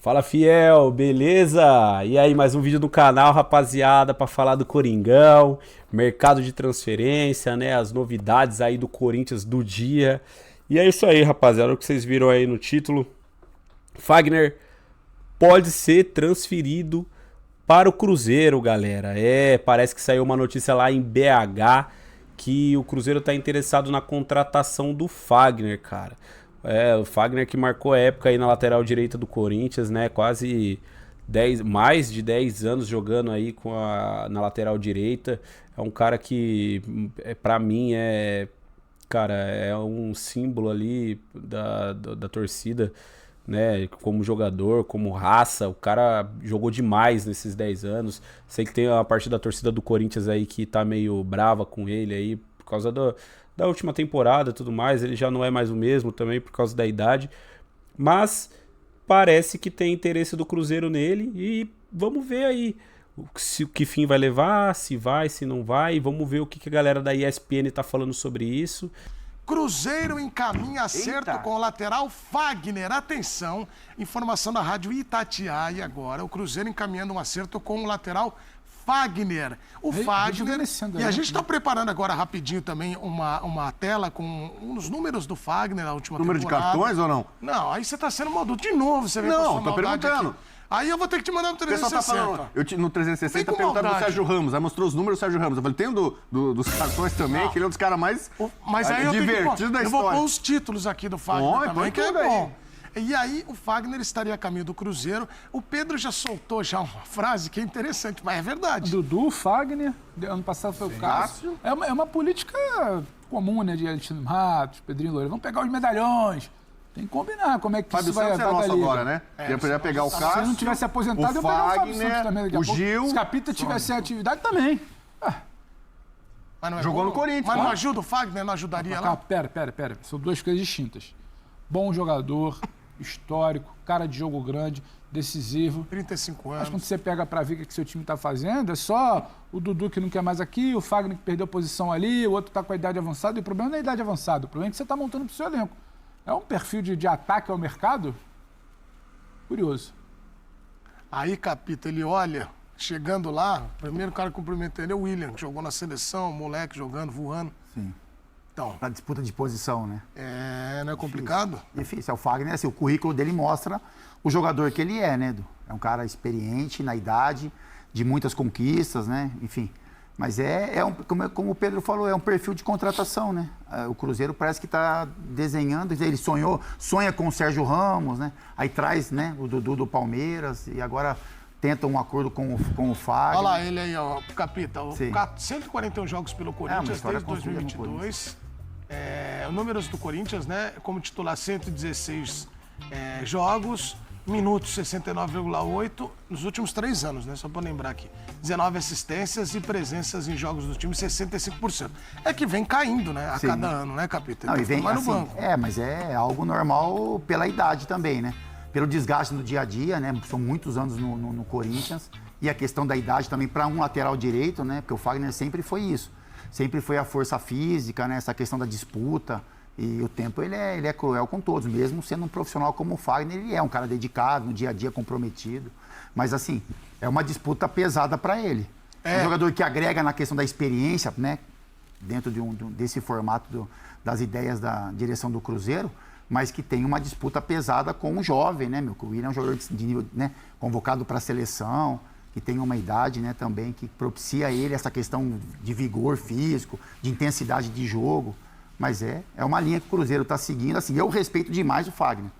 Fala, fiel, beleza? E aí, mais um vídeo do canal, rapaziada, pra falar do Coringão, mercado de transferência, né, as novidades aí do Corinthians do dia. E é isso aí, rapaziada, o que vocês viram aí no título. Fagner pode ser transferido para o Cruzeiro, galera. Parece que saiu uma notícia lá em BH que o Cruzeiro tá interessado na contratação do Fagner, cara. O Fagner que marcou a época aí na lateral direita do Corinthians, né? Quase mais de 10 anos jogando aí na lateral direita. É um cara que, pra mim, cara, é um símbolo ali da torcida, né? Como jogador, como raça. O cara jogou demais nesses 10 anos. Sei que tem a parte da torcida do Corinthians aí que tá meio brava com ele aí, por causa da última temporada e tudo mais. Ele já não é mais o mesmo também por causa da idade, mas parece que tem interesse do Cruzeiro nele e vamos ver aí que fim vai levar, se vai, se não vai. Vamos ver o que a galera da ESPN tá falando sobre isso. Cruzeiro encaminha acerto com o lateral Fagner. Atenção, informação da rádio Itatiaia agora. O Cruzeiro encaminhando um acerto com o lateral Fagner. O Fagner. E a gente está preparando agora rapidinho também uma tela com os números do Fagner na última temporada. Número de cartões ou não? Não, aí você está sendo maldoso. De novo você vem Não, tô perguntando. Aqui. Aí eu vou ter que te mandar no O pessoal 360. tá falando, no 360 perguntaram do Sérgio Ramos, aí mostrou os números do Sérgio Ramos. Eu falei, tem dos cartões também, que ele é um dos caras mais divertidos da história. Eu vou pôr os títulos aqui do Fagner também, que é bom. E aí o Fagner estaria a caminho do Cruzeiro. O Pedro já soltou uma frase que é interessante, mas é verdade. Dudu, Fagner, ano passado foi o Cássio. É uma política comum, né, de Alexandre Matos, Pedrinho Loureiro. Vamos pegar os medalhões. Tem que combinar como é que Fábio isso vai Santos é nosso agora, né? Ia pegar o Cássio, se não tivesse aposentado, eu Fagner, pegar o Fábio Santos também daqui a pouco. Gil. Se Capita tivesse em atividade, também. Mas não jogou no Corinthians. Mas não ajuda o Fagner? Não ajudaria lá? Pera. São duas coisas distintas. Bom jogador, histórico, cara de jogo grande, decisivo. 35 anos. Mas quando você pega pra ver o que seu time tá fazendo, é só o Dudu que não quer mais aqui, o Fagner que perdeu posição ali, o outro tá com a idade avançada. E o problema não é a idade avançada, o problema é que você tá montando pro seu elenco. É um perfil de ataque ao mercado? Curioso. Aí, Capita, ele olha, chegando lá, o primeiro cara que cumprimenta ele é o William, que jogou na seleção, moleque jogando, voando. Sim. Então, Na disputa de posição, né? não é complicado? Difícil. O Fagner, assim, o currículo dele mostra o jogador que ele é, né, Edu? É um cara experiente na idade, de muitas conquistas, né? Enfim. Mas como o Pedro falou, é um perfil de contratação, né? O Cruzeiro parece que está desenhando, ele sonha com o Sérgio Ramos, né? Aí traz, né, o Dudu do Palmeiras e agora tenta um acordo com o Fagner. Olha lá ele aí, ó, Capita. 141 jogos pelo Corinthians desde 2022. Números do Corinthians, né? Como titular, 116 jogos. Minutos 69,8 nos últimos 3 anos, né? Só para lembrar aqui. 19 assistências e presenças em jogos do time, 65%. É que vem caindo, né? A cada ano, né, Capita? Não, e vem mais assim, no banco. mas é algo normal pela idade também, né? Pelo desgaste no dia a dia, né? São muitos anos no Corinthians. E a questão da idade também para um lateral direito, né? Porque o Fagner sempre foi isso. Sempre foi a força física, né? Essa questão da disputa. E o tempo, ele é cruel com todos, mesmo sendo um profissional como o Fagner, ele é um cara dedicado, no dia a dia comprometido. Mas, assim, é uma disputa pesada para ele. Um jogador que agrega na questão da experiência, né? Dentro desse formato das ideias da direção do Cruzeiro, mas que tem uma disputa pesada com o jovem, né, meu? O William é um jogador de nível, né, convocado para a seleção, que tem uma idade, né, também, que propicia a ele essa questão de vigor físico, de intensidade de jogo. Mas é uma linha que o Cruzeiro está seguindo. Assim, eu respeito demais o Fagner.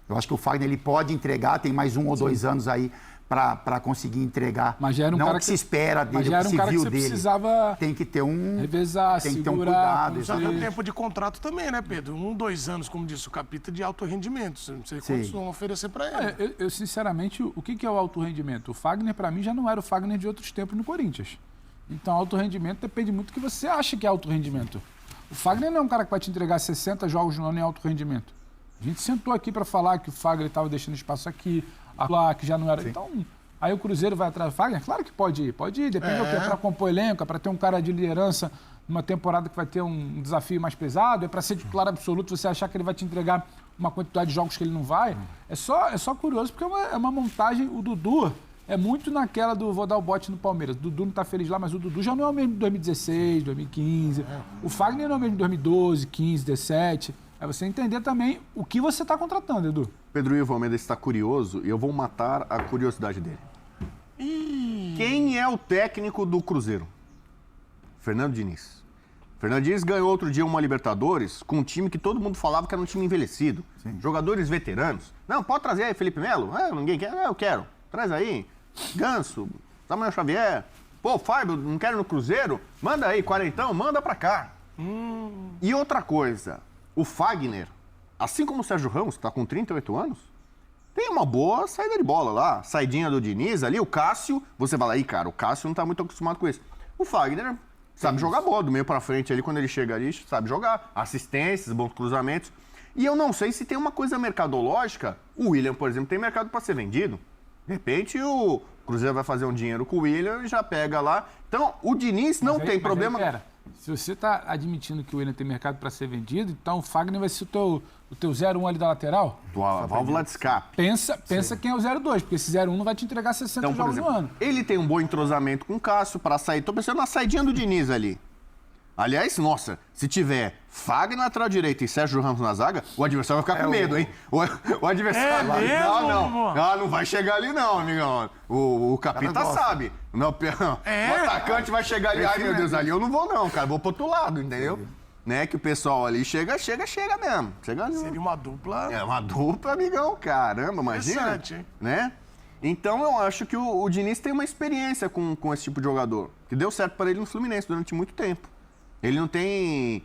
Eu acho que o Fagner ele pode entregar, tem mais 1 ou 2 anos aí para conseguir entregar. Mas já era um não cara o que se espera dele, o que se viu dele. Precisava tem que ter revezar, tem que ter um segurar, cuidado. Já deu tempo de contrato também, né, Pedro? 1, 2 anos, como disse o Capita, de alto rendimento. Não sei quantos vão oferecer para ele. Eu, sinceramente, o que é o alto rendimento? O Fagner, para mim, já não era o Fagner de outros tempos no Corinthians. Então, alto rendimento depende muito do que você acha que é alto rendimento. O Fagner não é um cara que vai te entregar 60 jogos no ano em alto rendimento. A gente sentou aqui para falar que o Fagner estava deixando espaço aqui, lá que já não era. Sim. Então, aí o Cruzeiro vai atrás do Fagner? Claro que pode ir. Depende do quê? Para compor elenco, para ter um cara de liderança numa temporada que vai ter um desafio mais pesado, é para ser titular absoluto, você achar que ele vai te entregar uma quantidade de jogos que ele não vai. É só curioso, porque é uma montagem. O Dudu é muito naquela do vou dar o bote no Palmeiras. O Dudu não tá feliz lá, mas o Dudu já não é o mesmo de 2016, 2015. O Fagner não é o mesmo de 2012, 15, 17. É você entender também o que você está contratando, Edu. Pedro Ivo Almeida está curioso e eu vou matar a curiosidade dele. Quem é o técnico do Cruzeiro? Fernando Diniz. Fernando Diniz ganhou outro dia uma Libertadores com um time que todo mundo falava que era um time envelhecido. Sim. Jogadores veteranos. Não, pode trazer aí Felipe Melo? Ninguém quer? Eu quero. Traz aí. Ganso, Samuel Xavier. Pô, Fábio, não quero no Cruzeiro? Manda aí, quarentão, manda pra cá. E outra coisa, o Fagner, assim como o Sérgio Ramos, que tá com 38 anos, tem uma boa saída de bola lá. Saidinha do Diniz ali, o Cássio, você vai lá, cara, o Cássio não tá muito acostumado com isso. O Fagner sabe jogar bola, do meio pra frente ali, quando ele chega ali, sabe jogar. Assistências, bons cruzamentos. E eu não sei se tem uma coisa mercadológica. O William, por exemplo, tem mercado para ser vendido. De repente, o Cruzeiro vai fazer um dinheiro com o William e já pega lá. Então, o Diniz não tem problema... Pera, se você está admitindo que o William tem mercado para ser vendido, então o Fagner vai ser o teu 0-1 ali da lateral? Tua válvula de escape. Pensa quem é o 0-2, porque esse 0-1 não vai te entregar 60 então, jogos exemplo, no ano. Ele tem um bom entrosamento com o Cássio para sair. Tô pensando na saidinha do Diniz ali. Aliás, nossa, se tiver Fagner na lateral direita e Sérgio Ramos na zaga, o adversário vai ficar com medo, hein? O adversário... Não vai chegar ali não, amigão. O Capita sabe. Não, o atacante vai chegar ali, ai meu Deus, ali eu não vou não, cara, vou pro outro lado, entendeu? Né, que o pessoal ali chega mesmo. Seria uma dupla... É, uma dupla, amigão, caramba, imagina. Interessante, hein? Né? Então eu acho que o Diniz tem uma experiência com esse tipo de jogador, que deu certo para ele no Fluminense durante muito tempo. Ele não tem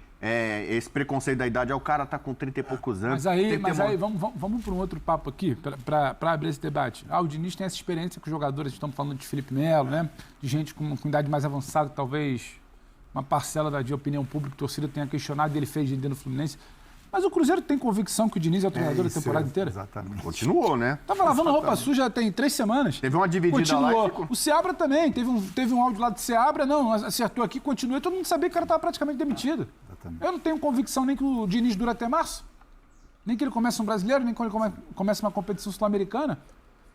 esse preconceito da idade, o cara tá com 30 e poucos anos. Mas aí vamos para um outro papo aqui, para abrir esse debate. O Diniz tem essa experiência com os jogadores, estamos falando de Felipe Melo, né? De gente com idade mais avançada, talvez uma parcela de opinião pública, torcida tenha questionado, e ele fez dentro do Fluminense. Mas o Cruzeiro tem convicção que o Diniz é o treinador da temporada inteira? Exatamente. Continuou, né? Tava lavando roupa suja tem 3 semanas. Teve uma dividida lá e ficou... O Seabra também, teve um áudio lá do Seabra, não, acertou aqui, continuou, e todo mundo sabia que o cara estava praticamente demitido. Exatamente. Eu não tenho convicção nem que o Diniz dura até março, nem que ele comece um brasileiro, nem que ele comece uma competição sul-americana.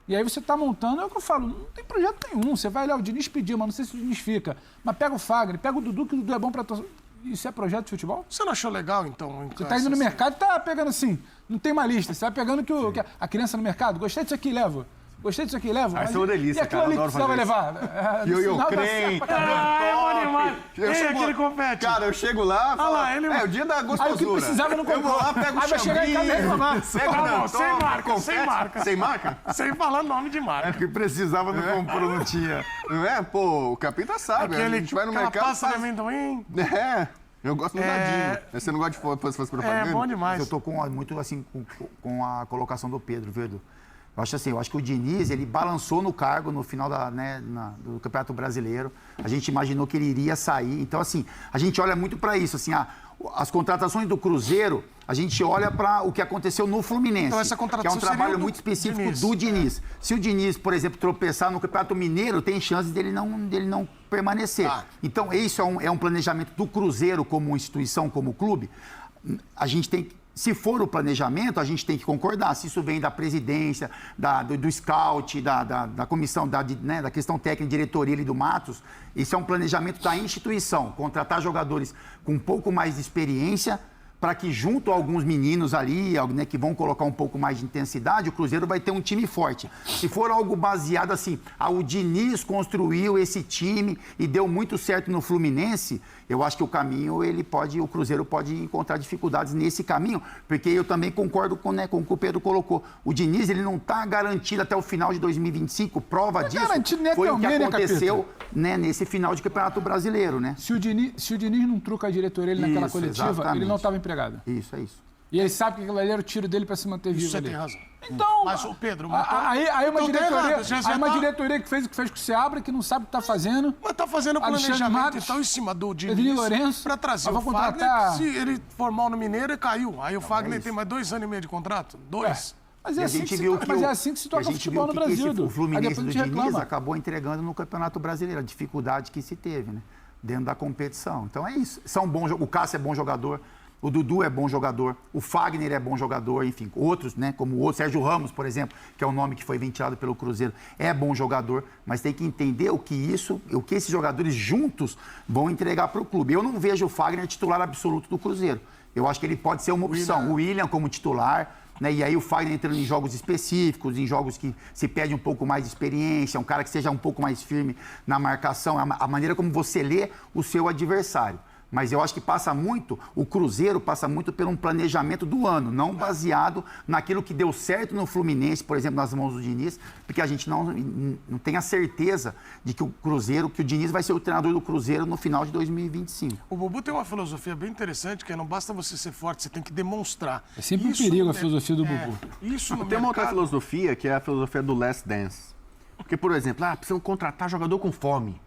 E aí você está montando, é o que eu falo, não tem projeto nenhum. Você vai lá, o Diniz pediu, mas não sei se o Diniz fica. Mas pega o Fagner, pega o Dudu, que o Dudu é bom para torcer. Isso é projeto de futebol? Você não achou legal, então? Você tá indo no mercado e tá pegando assim, não tem uma lista. Você vai pegando que a criança no mercado, gostei disso aqui, levo. Gostei disso aqui, levo. Isso é uma delícia, cara. E aquilo ali que você vai levar? Eu creio. Aquele confete. Cara, eu chego lá, falo, o dia da gostosura. Aí o que precisava não comprou. Eu vou lá, pego o vai chegar em casa e reclamar. Sem marca. Sem falar nome de marca. O que precisava não comprou, não tinha. Não é? Pô, o Capita sabe. A gente vai no mercado... Passa de amendoim. Eu gosto do dadinho. Você não gosta de fazer propaganda? É bom demais. Eu tô muito assim com a colocação do Pedro, viu, Edu? Eu acho que o Diniz, ele balançou no cargo no final do Campeonato Brasileiro. A gente imaginou que ele iria sair. Então, assim, a gente olha muito para isso. Assim, as contratações do Cruzeiro, a gente olha para o que aconteceu no Fluminense, então, essa contratação que é um trabalho muito específico do Diniz. Se o Diniz, por exemplo, tropeçar no Campeonato Mineiro, tem chances dele não permanecer. Então, isso é um planejamento do Cruzeiro como instituição, como clube. A gente tem que... Se for o planejamento, a gente tem que concordar. Se isso vem da presidência, do scout, da comissão, da questão técnica, diretoria e do Matos, isso é um planejamento da instituição. Contratar jogadores com um pouco mais de experiência para que, junto a alguns meninos ali, né, que vão colocar um pouco mais de intensidade, o Cruzeiro vai ter um time forte. Se for algo baseado assim, o Diniz construiu esse time e deu muito certo no Fluminense, eu acho que o caminho, o Cruzeiro pode encontrar dificuldades nesse caminho, porque eu também concordo com o que o Pedro colocou. O Diniz, ele não está garantido até o final de 2025, prova disso foi o que aconteceu, né, nesse final de Campeonato Brasileiro, né? Se o Diniz não truca a diretoria naquela coletiva, exatamente. Ele não estava empregado. Isso, é isso. E ele sabe que aquilo ali era o tiro dele para se manter vivo. Você tem razão. Então, mas o Pedro... Aí uma diretoria que fez o que fez com o Seabra, que não sabe o que está fazendo. Mas está fazendo planejamento, então, em cima do Diniz, para trazer o Fagner. Se ele for mal no Mineiro, ele caiu. Aí o Fagner tem mais 2 anos e meio de contrato. 2. Mas é assim que se toca futebol no Brasil. O Fluminense do Diniz acabou entregando no Campeonato Brasileiro. A dificuldade que se teve, né? Dentro da competição. Então é isso. O Cássio é bom jogador. O Dudu é bom jogador, o Fagner é bom jogador, enfim, outros, né? Como o Sérgio Ramos, por exemplo, que é um nome que foi ventilado pelo Cruzeiro, é bom jogador, mas tem que entender o que esses jogadores juntos vão entregar para o clube. Eu não vejo o Fagner titular absoluto do Cruzeiro. Eu acho que ele pode ser uma opção. O William como titular, né? E aí o Fagner entrando em jogos específicos, em jogos que se pede um pouco mais de experiência, um cara que seja um pouco mais firme na marcação, a maneira como você lê o seu adversário. Mas eu acho que o Cruzeiro passa muito por um planejamento do ano, não baseado naquilo que deu certo no Fluminense, por exemplo, nas mãos do Diniz, porque a gente não tem a certeza de que que o Diniz vai ser o treinador do Cruzeiro no final de 2025. O Bubu tem uma filosofia bem interessante, que não basta você ser forte, você tem que demonstrar. É sempre um perigo a filosofia do Bubu. Tem uma outra filosofia, que é a filosofia do Last Dance. Porque, por exemplo, precisamos contratar jogador com fome.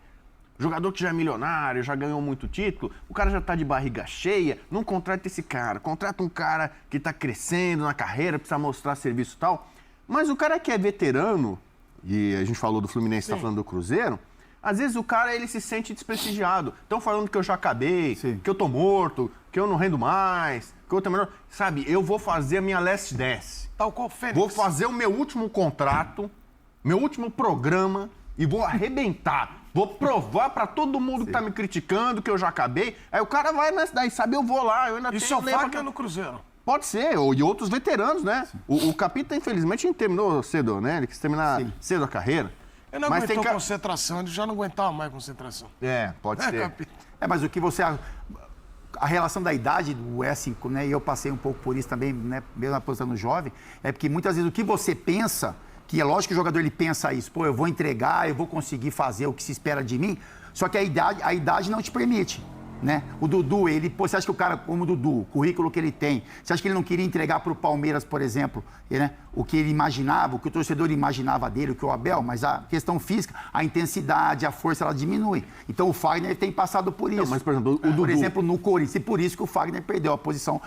Jogador que já é milionário, já ganhou muito título, o cara já tá de barriga cheia, não contrata esse cara. Contrata um cara que tá crescendo na carreira, precisa mostrar serviço e tal. Mas o cara que é veterano, e a gente falou do Fluminense, tá falando do Cruzeiro, às vezes o cara ele se sente desprestigiado. Estão falando que eu já acabei, que eu tô morto, que eu não rendo mais, que eu tô menor. Sabe, eu vou fazer a minha last dance. Tal qual Fênix. Vou fazer o meu último contrato, meu último programa e vou arrebentar. Vou provar pra todo mundo que tá me criticando que eu já acabei. Aí o cara vai nessa daí, sabe, eu vou lá, eu ainda tenho... Isso é o Fagner no Cruzeiro. Pode ser, ou de outros veteranos, né? O Capita, infelizmente, não terminou cedo, né? Ele quis terminar cedo a carreira. Ele não aguentou concentração, ele já não aguentava mais concentração. Pode ser. Capita. Mas o que você... A relação da idade do assim, né? E eu passei um pouco por isso também, né? Mesmo na posição do jovem, é porque muitas vezes o que você pensa... Que é lógico que o jogador ele pensa isso, eu vou entregar, eu vou conseguir fazer o que se espera de mim, só que a idade não te permite, né? O Dudu, você acha que o cara, como o Dudu, o currículo que ele tem, você acha que ele não queria entregar para o Palmeiras, por exemplo, né? O que ele imaginava, o que o torcedor imaginava dele, o que o Abel, mas a questão física, a intensidade, a força, ela diminui. Então o Fagner tem passado por isso. Não, mas, por exemplo, por exemplo, no Corinthians, e por isso que o Fagner perdeu a posição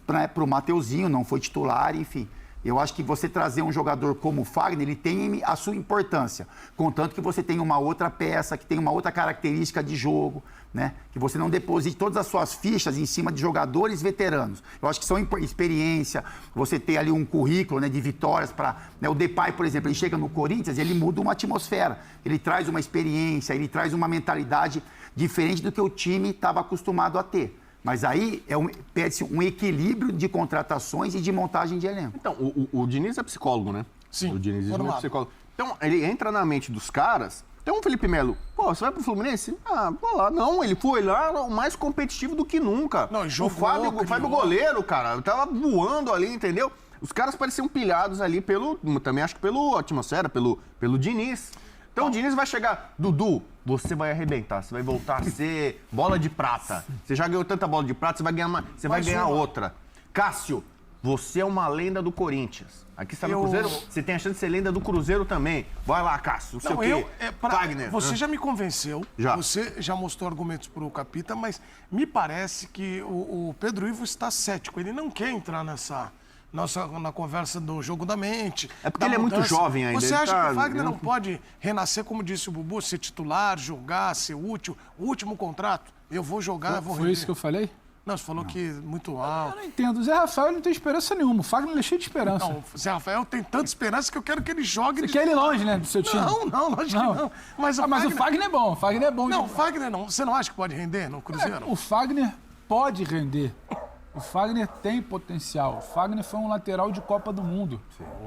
para o Mateuzinho, não foi titular, enfim. Eu acho que você trazer um jogador como o Fagner, ele tem a sua importância. Contanto que você tem uma outra peça, que tem uma outra característica de jogo, né? Que você não deposite todas as suas fichas em cima de jogadores veteranos. Eu acho que são experiência, você ter ali um currículo, né, de vitórias para... Né, o Depay, por exemplo, ele chega no Corinthians, ele muda uma atmosfera. Ele traz uma experiência, ele traz uma mentalidade diferente do que o time estava acostumado a ter. Mas aí pede-se um equilíbrio de contratações e de montagem de elenco. Então, o Diniz é psicólogo, né? Sim. O Diniz é psicólogo. Então, ele entra na mente dos caras. Tem um Felipe Melo. Você vai pro Fluminense? Vou lá. Não, ele foi lá mais competitivo do que nunca. Não, o Fábio Goleiro, cara, tava voando ali, entendeu? Os caras pareciam pilhados ali também acho que pela atmosfera, pelo Diniz. Então o Diniz vai chegar, Dudu, você vai arrebentar, você vai voltar a ser bola de prata. Você já ganhou tanta bola de prata, você vai ganhar outra. Cássio, você é uma lenda do Corinthians. Aqui está no Cruzeiro, você tem a chance de ser lenda do Cruzeiro também. Vai lá, Cássio, não sei o quê. Wagner. Você já me convenceu, já. Você já mostrou argumentos pro Capita, mas me parece que o Pedro Ivo está cético. Ele não quer entrar na conversa do jogo da mente. É porque ele é muito jovem ainda. Você acha que o Wagner não pode renascer, como disse o Bubu, ser titular, jogar, ser útil? O último contrato, eu vou jogar, eu vou render. Foi isso que eu falei? Não, você falou que muito alto. Eu não entendo. O Zé Rafael não tem esperança nenhuma. O Fagner é cheio de esperança. Não, o Zé Rafael tem tanta esperança que eu quero que ele jogue. Você quer ele longe, né, do seu time? Não, lógico que não. Mas o Fagner é bom. O Fagner é bom. Não, o Fagner não. Você não acha que pode render no Cruzeiro? O Fagner pode render. O Fagner tem potencial. O Fagner foi um lateral de Copa do Mundo.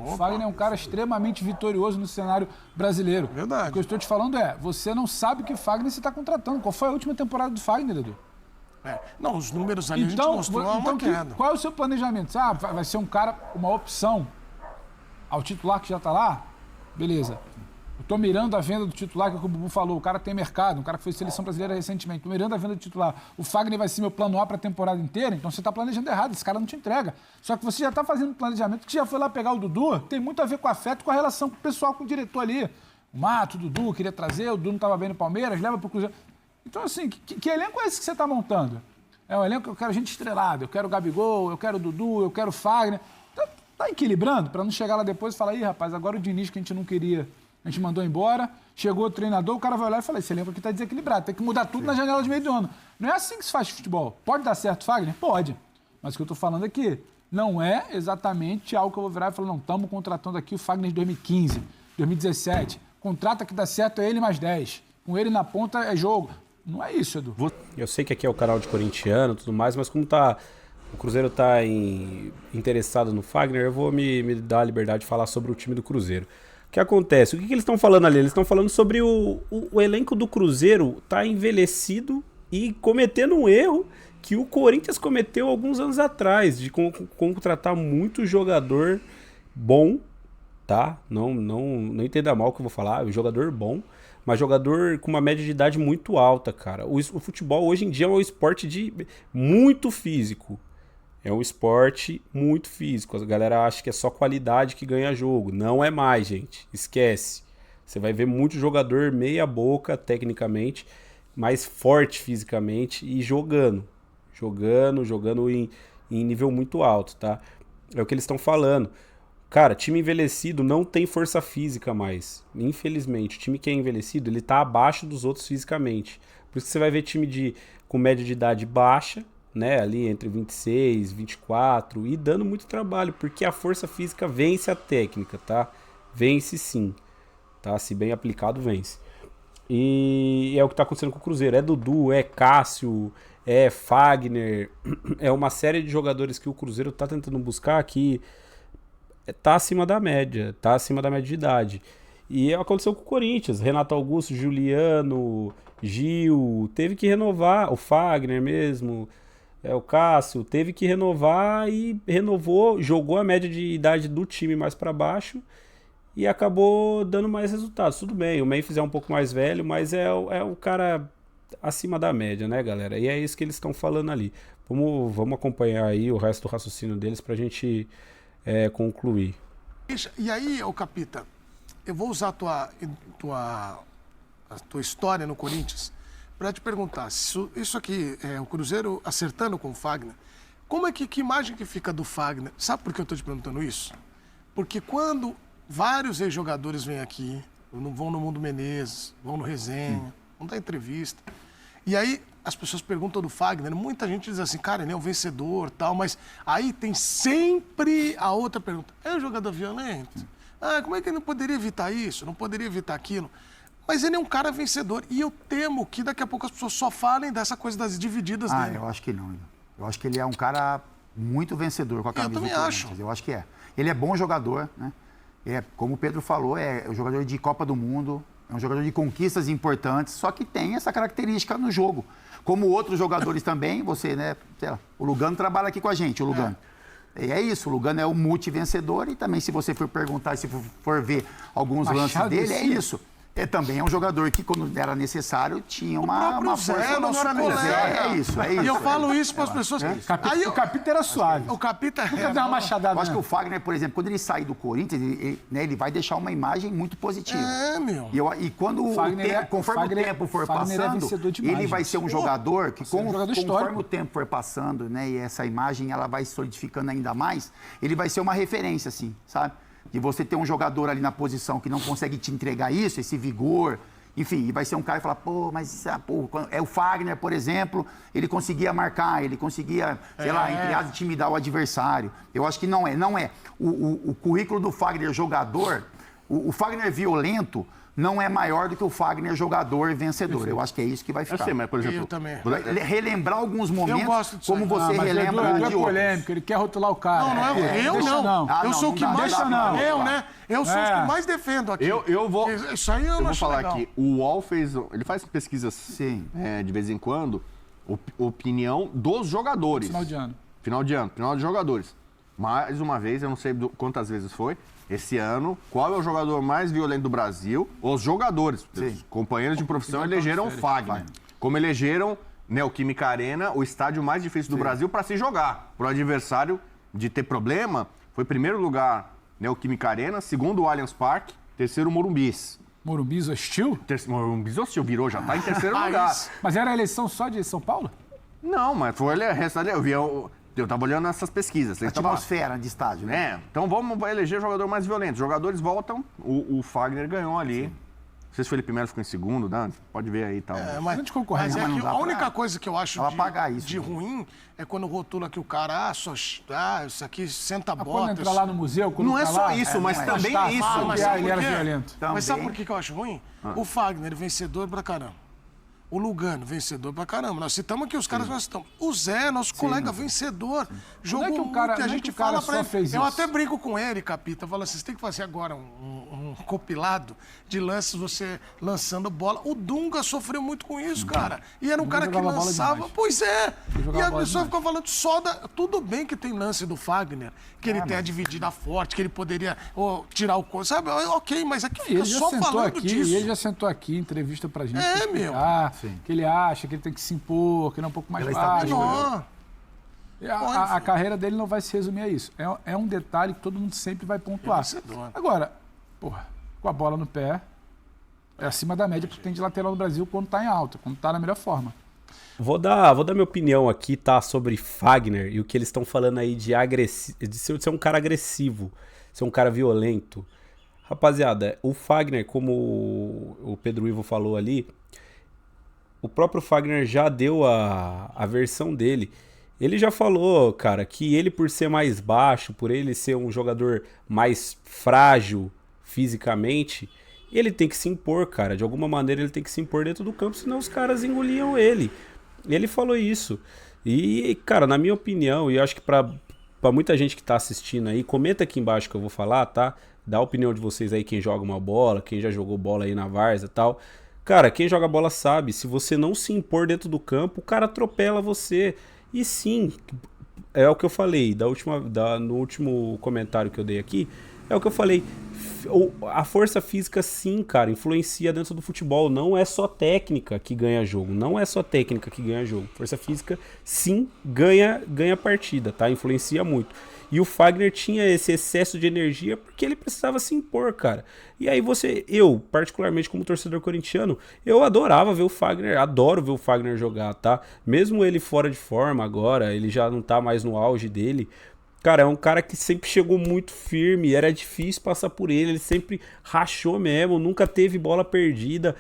O Fagner é um cara extremamente vitorioso no cenário brasileiro. Verdade. O que eu estou te falando você não sabe que Fagner você está contratando. Qual foi a última temporada do Fagner, Edu? Não, os números ali a gente mostrou uma queda. Qual é o seu planejamento? Vai ser um cara, uma opção ao titular que já está lá? Beleza. Eu estou mirando a venda do titular, que é o que o Bubu falou. O cara tem mercado, um cara que foi seleção brasileira recentemente. Estou mirando a venda do titular. O Fagner vai ser meu plano A para a temporada inteira, então você está planejando errado. Esse cara não te entrega. Só que você já está fazendo um planejamento que já foi lá pegar o Dudu, tem muito a ver com afeto, com a relação pessoal com o diretor ali. O Mato, o Dudu, queria trazer, o Dudu não estava bem no Palmeiras, leva para o Cruzeiro. Então, assim, que elenco é esse que você está montando? É um elenco que eu quero gente estrelada. Eu quero o Gabigol, eu quero o Dudu, eu quero o Fagner. Tá equilibrando para não chegar lá depois e falar, ih, rapaz, agora o Diniz que a gente não queria... A gente mandou embora, chegou o treinador, o cara vai olhar e fala, esse elenco aqui tá desequilibrado, tem que mudar tudo na janela de meio do ano. Não é assim que se faz futebol. Pode dar certo, Fagner? Pode. Mas o que eu tô falando aqui não é exatamente algo que eu vou virar e falar, não, estamos contratando aqui o Fagner de 2015, 2017. Contrata que dá certo é ele mais 10. Com ele na ponta é jogo. Não é isso, Edu. Eu sei que aqui é o canal de corintiano e tudo mais, mas como o Cruzeiro tá interessado no Fagner, eu vou me dar a liberdade de falar sobre o time do Cruzeiro. O que acontece? O que eles estão falando ali? Eles estão falando sobre o elenco do Cruzeiro tá envelhecido e cometendo um erro que o Corinthians cometeu alguns anos atrás, de contratar muito jogador bom, tá? Não entenda mal o que eu vou falar, jogador bom, mas jogador com uma média de idade muito alta, cara. O futebol hoje em dia é um esporte muito físico. É um esporte muito físico. A galera acha que é só qualidade que ganha jogo. Não é mais, gente. Esquece. Você vai ver muito jogador meia boca, tecnicamente, mais forte fisicamente e jogando em nível muito alto, tá? É o que eles estão falando. Cara, time envelhecido não tem força física mais. Infelizmente, o time que é envelhecido, ele tá abaixo dos outros fisicamente. Por isso que você vai ver time com média de idade baixa, né? Ali entre 26, 24 e dando muito trabalho, porque a força física vence a técnica, tá? Vence sim, tá? Se bem aplicado, vence. E é o que tá acontecendo com o Cruzeiro. É Dudu, é Cássio, é Fagner, é uma série de jogadores que o Cruzeiro tá tentando buscar que tá acima da média de idade. E aconteceu com o Corinthians, Renato Augusto, Juliano, Gil, teve que renovar, o Fagner mesmo, o Cássio, teve que renovar e renovou, jogou a média de idade do time mais para baixo e acabou dando mais resultados. Tudo bem, o Memphis é um pouco mais velho, mas é o cara acima da média, né, galera? E é isso que eles estão falando ali. Vamos acompanhar aí o resto do raciocínio deles pra gente concluir. E aí, ô Capita, eu vou usar a tua história no Corinthians para te perguntar, isso aqui, o Cruzeiro acertando com o Fagner, como é que imagem que fica do Fagner? Sabe por que eu estou te perguntando isso? Porque quando vários ex-jogadores vêm aqui, vão no Mundo Menezes, vão no Resenha, vão dar entrevista, e aí as pessoas perguntam do Fagner, muita gente diz assim, cara, ele é um vencedor, tal, mas aí tem sempre a outra pergunta, é um jogador violento? Ah, como é que ele não poderia evitar isso? Não poderia evitar aquilo? Mas ele é um cara vencedor e eu temo que daqui a pouco as pessoas só falem dessa coisa das divididas dele. Eu acho que não. Eu acho que ele é um cara muito vencedor com a camisa do Corinthians. Eu também acho. Eu acho que é. Ele é bom jogador, né? Como o Pedro falou, é um jogador de Copa do Mundo, é um jogador de conquistas importantes, só que tem essa característica no jogo. Como outros jogadores também, você, né? Sei lá, o Lugano trabalha aqui com a gente, o Lugano. E é isso, o Lugano é o multivencedor e também se você for perguntar, se for ver alguns lances dele, é isso. Também é um jogador que, quando era necessário, tinha uma força. É isso. E eu falo isso para as pessoas. O Capita era suave. O Capita dar uma machadada. Eu acho que o Fagner, por exemplo, quando ele sair do Corinthians, ele vai deixar uma imagem muito positiva. E quando conforme o tempo for passando, ele vai ser um jogador que, conforme o tempo for passando, né, e essa imagem ela vai solidificando ainda mais, ele vai ser uma referência, assim, sabe? De você ter um jogador ali na posição que não consegue te entregar isso, esse vigor, enfim, e vai ser um cara que fala, o Fagner, por exemplo, ele conseguia marcar, ele conseguia, sei lá, entre aspas, intimidar o adversário. Eu acho que não é. O currículo do Fagner jogador, o Fagner violento, não é maior do que o Fagner jogador vencedor. Eu acho que é isso que vai ficar. Eu sei, mas, por exemplo, eu também. Relembrar alguns momentos, como você relembra de outros. É polêmico, ele quer rotular o cara. Eu sou o que mais... Eu sou os que mais defendo aqui. Eu vou falar legal. aqui. O UOL ele faz pesquisas de vez em quando, opinião dos jogadores. Final de jogadores. Mais uma vez, eu não sei quantas vezes foi, esse ano, qual é o jogador mais violento do Brasil? Os jogadores, os companheiros de profissão elegeram o Fagner. Como elegeram Neoquímica Arena, o estádio mais difícil do Brasil para se jogar. Para o adversário de ter problema, foi primeiro lugar Neoquímica Arena, segundo o Allianz Parque, terceiro Morumbis. Morumbis hostil? Morumbis hostil, virou, já está em terceiro lugar. Mas era a eleição só de São Paulo? Não, mas foi eu estava olhando essas pesquisas. A atmosfera de estádio, né? Então vamos eleger o jogador mais violento. Os jogadores voltam, o Fagner ganhou ali. Não sei se o Felipe Melo ficou em segundo, né? Pode ver aí e tal. Mas concorrência. é que a única coisa que eu acho isso, de ruim é quando rotula que o cara, isso aqui senta a bota. Quando entrar lá no museu, quando não é só lá, isso, mas também é isso. Mas ele era violento. Mas sabe por que eu acho ruim? O Fagner, vencedor pra caramba. O Lugano, vencedor pra caramba. Nós citamos aqui os caras que nós citamos. O Zé, nosso colega, vencedor. Jogou muito, a gente fala pra ele. Eu até brinco com ele, Capita. Fala assim, vocês têm que fazer agora um compilado de lances, você lançando bola. O Dunga sofreu muito com isso, cara. E era um cara que lançava. Pois é. E a pessoa ficou falando só da... Tudo bem que tem lance do Fagner, que ele tem a dividida forte, que ele poderia tirar o corpo, sabe? Ok, mas aqui fica só falando disso. E ele já sentou aqui em entrevista pra gente. Meu. Que ele acha que ele tem que se impor, que ele é um pouco mais baixo. A carreira dele não vai se resumir a isso. É um detalhe que todo mundo sempre vai pontuar. Agora, com a bola no pé, é acima da média que tem de lateral no Brasil quando tá em alta, quando tá na melhor forma. Vou dar minha opinião aqui, tá? Sobre Fagner e o que eles estão falando aí de ser um cara agressivo, ser um cara violento. Rapaziada, o Fagner, como o Pedro Ivo falou ali, o próprio Fagner já deu a versão dele. Ele já falou, cara, que ele, por ser mais baixo, por ele ser um jogador mais frágil fisicamente, ele tem que se impor, cara. De alguma maneira ele tem que se impor dentro do campo, senão os caras engoliam ele. Ele falou isso. E, cara, na minha opinião, e eu acho que pra muita gente que tá assistindo aí, comenta aqui embaixo que eu vou falar, tá? Dá a opinião de vocês aí, quem joga uma bola, quem já jogou bola aí na várzea e tal. Cara, quem joga bola sabe, se você não se impor dentro do campo, o cara atropela você. E sim, é o que eu falei no último comentário que eu dei aqui, é o que eu falei. A força física sim, cara, influencia dentro do futebol. Não é só técnica que ganha jogo. Não é só técnica que ganha jogo. Força física sim ganha partida, tá? Influencia muito. E o Fagner tinha esse excesso de energia porque ele precisava se impor, cara. E aí eu, particularmente como torcedor corintiano, eu adoro ver o Fagner jogar, tá? Mesmo ele fora de forma agora, ele já não tá mais no auge dele. Cara, é um cara que sempre chegou muito firme, era difícil passar por ele sempre rachou mesmo, nunca teve bola perdida.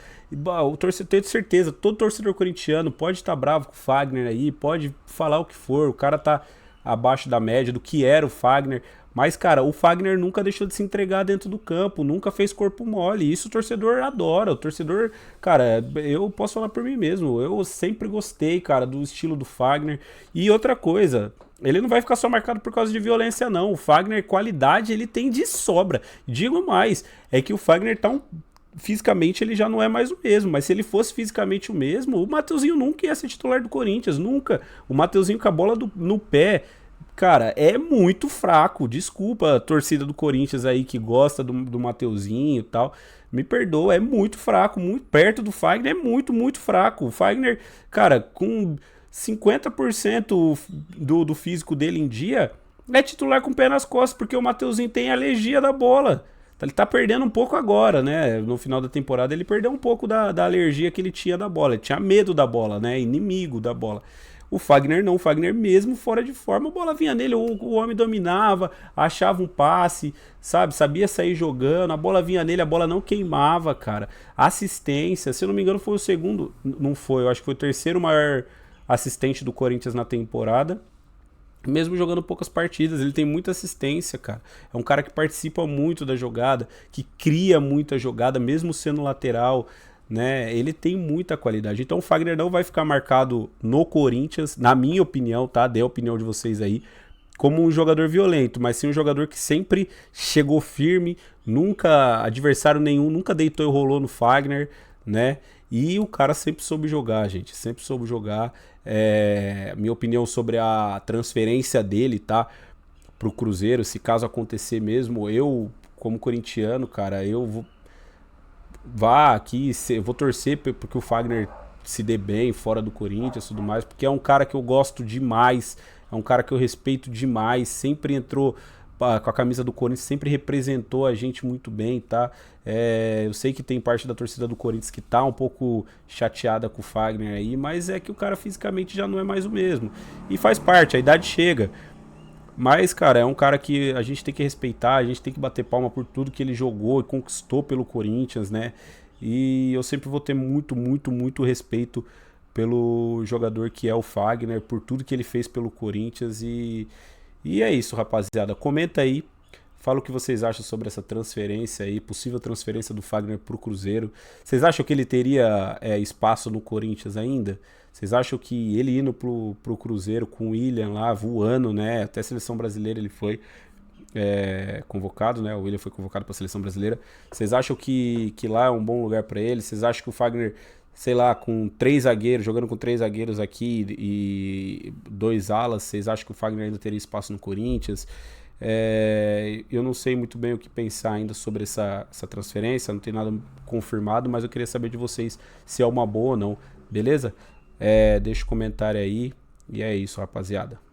Tenho certeza, todo torcedor corintiano pode estar bravo com o Fagner aí, pode falar o que for, o cara tá abaixo da média do que era o Fagner, mas, cara, o Fagner nunca deixou de se entregar dentro do campo, nunca fez corpo mole, isso o torcedor adora, o torcedor, cara, eu posso falar por mim mesmo, eu sempre gostei, cara, do estilo do Fagner. E outra coisa, ele não vai ficar só marcado por causa de violência, não. O Fagner, qualidade, ele tem de sobra. Digo mais, é que o Fagner tá fisicamente ele já não é mais o mesmo, mas se ele fosse fisicamente o mesmo, o Mateuzinho nunca ia ser titular do Corinthians, nunca. O Mateuzinho com a bola no pé, cara, é muito fraco. Desculpa a torcida do Corinthians aí que gosta do Mateuzinho e tal, me perdoa, é muito fraco, muito perto do Fagner, é muito, muito fraco. O Fagner, cara, com 50% do físico dele em dia, é titular com o pé nas costas, porque o Mateuzinho tem alergia da bola. Ele tá perdendo um pouco agora, né? No final da temporada ele perdeu um pouco da alergia que ele tinha da bola. Ele tinha medo da bola, né? Inimigo da bola. O Fagner não, o Fagner mesmo fora de forma, a bola vinha nele, o homem dominava, achava um passe, sabe? Sabia sair jogando, a bola vinha nele, a bola não queimava, cara. Assistência, se eu não me engano foi o segundo, não foi, eu acho que foi o terceiro maior assistente do Corinthians na temporada. Mesmo jogando poucas partidas, ele tem muita assistência, cara. É um cara que participa muito da jogada, que cria muita jogada, mesmo sendo lateral, né? Ele tem muita qualidade. Então o Fagner não vai ficar marcado no Corinthians, na minha opinião, tá? Dê a opinião de vocês aí, como um jogador violento, mas sim um jogador que sempre chegou firme, adversário nenhum, nunca deitou e rolou no Fagner, né? E o cara sempre soube jogar, gente, sempre soube jogar. Minha opinião sobre a transferência dele, tá? Pro Cruzeiro, se caso acontecer mesmo, eu, como corintiano, cara, eu vou torcer porque o Fagner se dê bem fora do Corinthians e tudo mais, porque é um cara que eu gosto demais, é um cara que eu respeito demais, sempre entrou com a camisa do Corinthians, sempre representou a gente muito bem, tá? Eu sei que tem parte da torcida do Corinthians que tá um pouco chateada com o Fagner aí, mas é que o cara fisicamente já não é mais o mesmo. E faz parte, a idade chega. Mas, cara, é um cara que a gente tem que respeitar, a gente tem que bater palma por tudo que ele jogou e conquistou pelo Corinthians, né? E eu sempre vou ter muito respeito pelo jogador que é o Fagner, por tudo que ele fez pelo Corinthians. E é isso, rapaziada. Comenta aí, fala o que vocês acham sobre essa transferência aí, possível transferência do Fagner pro Cruzeiro. Vocês acham que ele teria espaço no Corinthians ainda? Vocês acham que ele indo pro Cruzeiro com o William lá, voando, né? Até a seleção brasileira ele foi convocado, né? O William foi convocado para a seleção brasileira. Vocês acham que lá é um bom lugar para ele? Vocês acham que o Fagner, sei lá, com 3 zagueiros, jogando com 3 zagueiros aqui e 2 alas, vocês acham que o Fagner ainda teria espaço no Corinthians? Eu não sei muito bem o que pensar ainda sobre essa transferência, não tem nada confirmado, mas eu queria saber de vocês se é uma boa ou não, beleza? Deixa um comentário aí, e é isso, rapaziada.